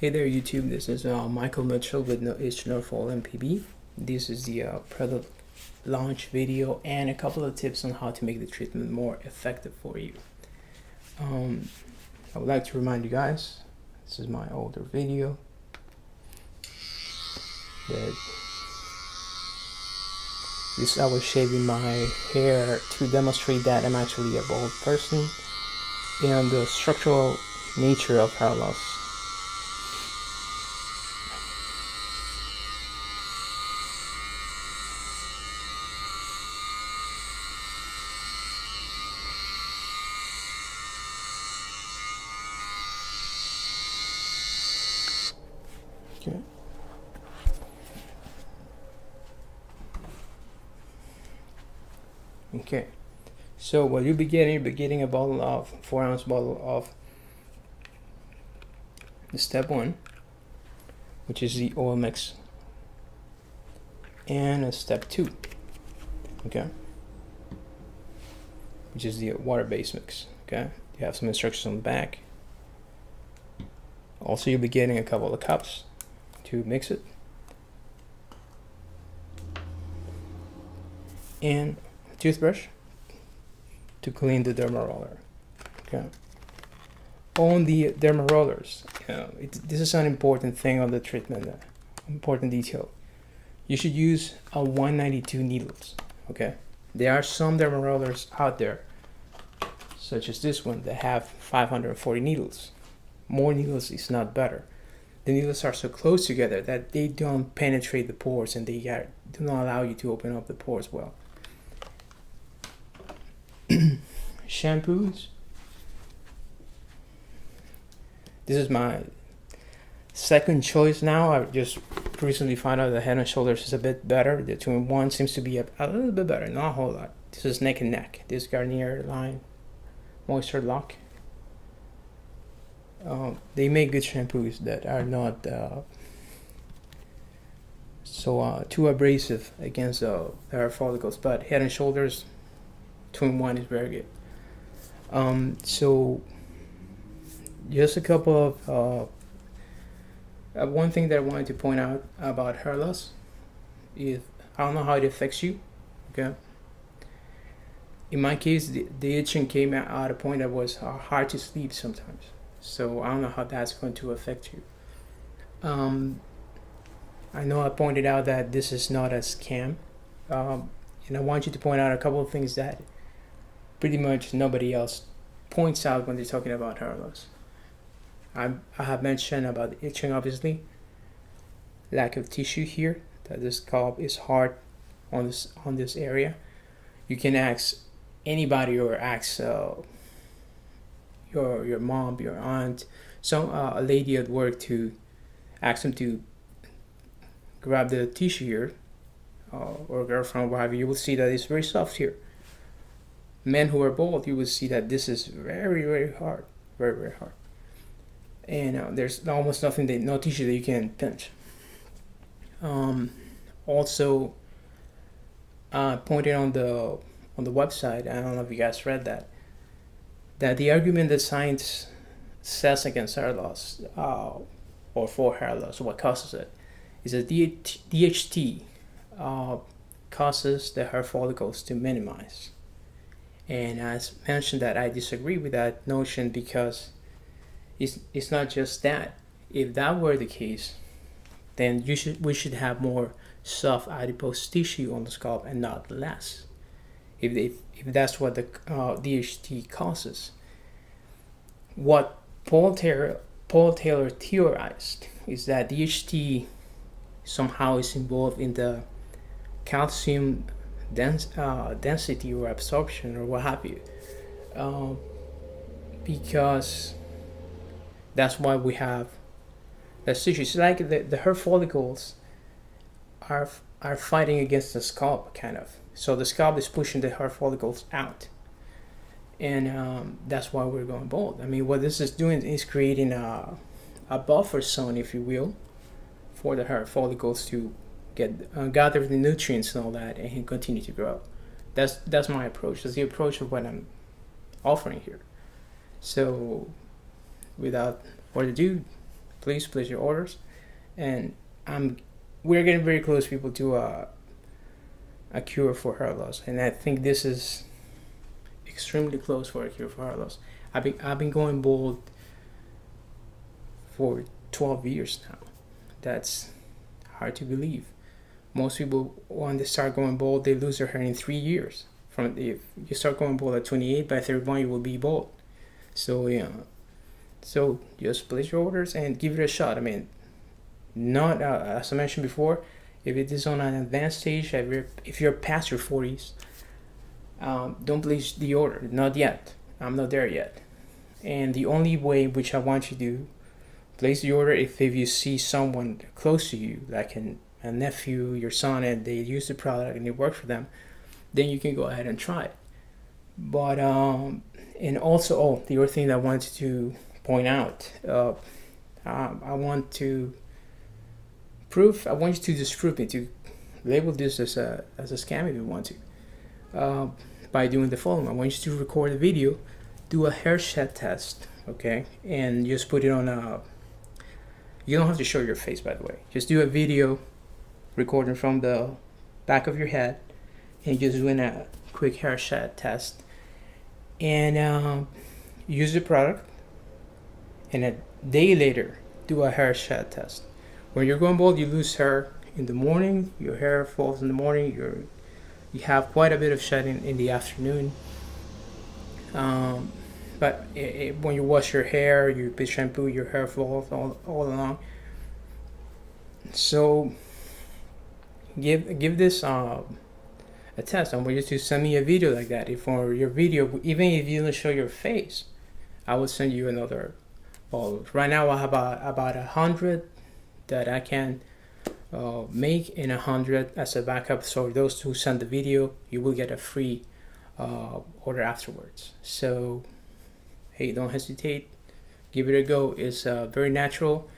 Hey there YouTube, this is Michael Mitchell with No Itch No Fall MPB. This is the product launch video and a couple of tips on how to make the treatment more effective for you. I would like to remind you guys, this is my older video, that I was shaving my hair to demonstrate that I'm actually a bald person and the structural nature of hair loss. Okay. Okay. So what you'll be getting a bottle of 4-ounce bottle of the step 1, which is the oil mix, and a step 2, okay, which is the water-based mix. Okay, you have some instructions on the back. Also, you'll be getting a couple of cups to mix it, and a toothbrush to clean the derma roller. Okay. On the derma rollers, this is an important thing on the treatment, important detail. You should use a 192 needles. Okay, there are some derma rollers out there, such as this one, that have 540 needles. More needles is not better. The needles are so close together that they don't penetrate the pores and they do not allow you to open up the pores well. Shampoos. This is my second choice now. I just recently found out that Head and Shoulders is a bit better. The 2-in-1 seems to be a little bit better, not a whole lot. This is neck and neck. This Garnier line Moisture Lock. They make good shampoos that are not too abrasive against the hair follicles, but Head and Shoulders 2-in-1 is very good. So just a couple of one thing that I wanted to point out about hair loss is, I don't know how it affects you. Okay, in my case, the itching came out at a point that was hard to sleep sometimes. So I don't know how that's going to affect you. I know I pointed out that this is not a scam, and I want you to point out a couple of things that pretty much nobody else points out when they're talking about hair loss. I have mentioned about the itching, obviously, lack of tissue here, that the scalp is hard on this area. You can ask anybody, or ask your mom, your aunt, a lady at work, to ask them to grab the tissue here, or girlfriend, whatever. You will see that it's very soft here. Men who are bald, you will see that this is very, very hard, very, very hard, and there's almost no tissue that you can pinch. Also, pointed on the website, I don't know if you guys read that the argument that science says against hair loss, or for hair loss, what causes it, is that DHT causes the hair follicles to minimize. And as mentioned, that I disagree with that notion, because it's not just that. If that were the case, then we should have more soft adipose tissue on the scalp and not less. If that's what the DHT causes. What Paul Taylor theorized is that DHT somehow is involved in the calcium density or absorption or what have you, because that's why we have the tissue. It's like the hair follicles are fighting against the scalp, kind of. So the scalp is pushing the hair follicles out, and that's why we're going bald. I mean, what this is doing is creating a buffer zone, if you will, for the hair follicles to gather the nutrients and all that, and continue to grow. That's my approach. That's the approach of what I'm offering here. So, without further ado, please place your orders. And we're getting very close, people, to a cure for hair loss, and I think this is extremely close for a cure for hair loss. I've been going bald for 12 years now. That's hard to believe. Most people, when they start going bald, they lose their hair in 3 years. From if you start going bald at 28, by 31 you will be bald. So yeah, so just place your orders and give it a shot. I mean, not as I mentioned before, if it is on an advanced stage, if you're past your 40s, don't place the order. Not yet. I'm not there yet. And the only way which I want you to do, place the order if you see someone close to you, like a nephew, your son, and they use the product and it works for them, then you can go ahead and try it. But and also, the other thing that I wanted to point out, I want you to disprove me, to label this as a scam if you want to, by doing the following. I want you to record a video, do a hair shed test, okay, and just put it on you don't have to show your face, by the way. Just do a video recording from the back of your head and just doing a quick hair shed test, and use the product, and a day later do a hair shed test. When you're going bald, you lose hair in the morning, your hair falls in the morning, you have quite a bit of shedding in the afternoon, but when you wash your hair, you put shampoo, your hair falls all along. So give this a test. I want you to send me a video like that. If for your video, even if you don't show your face, I will send you another follow. Right now I have about 100 that I can make, in 100 as a backup. So those who send the video, you will get a free order afterwards. So hey, don't hesitate, give it a go. It's very natural,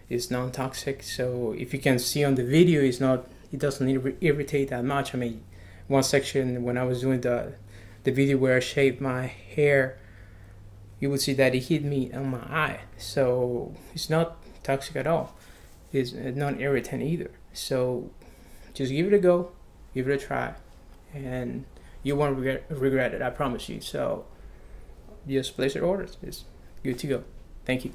it's non-toxic. So if you can see on the video, it doesn't irritate that much. I mean, one section when I was doing the video where I shaved my hair, you would see that it hit me on my eye. So it's not toxic at all. It's not irritant either. So just give it a go, give it a try, and you won't regret it, I promise you. So just place your orders. It's good to go. Thank you.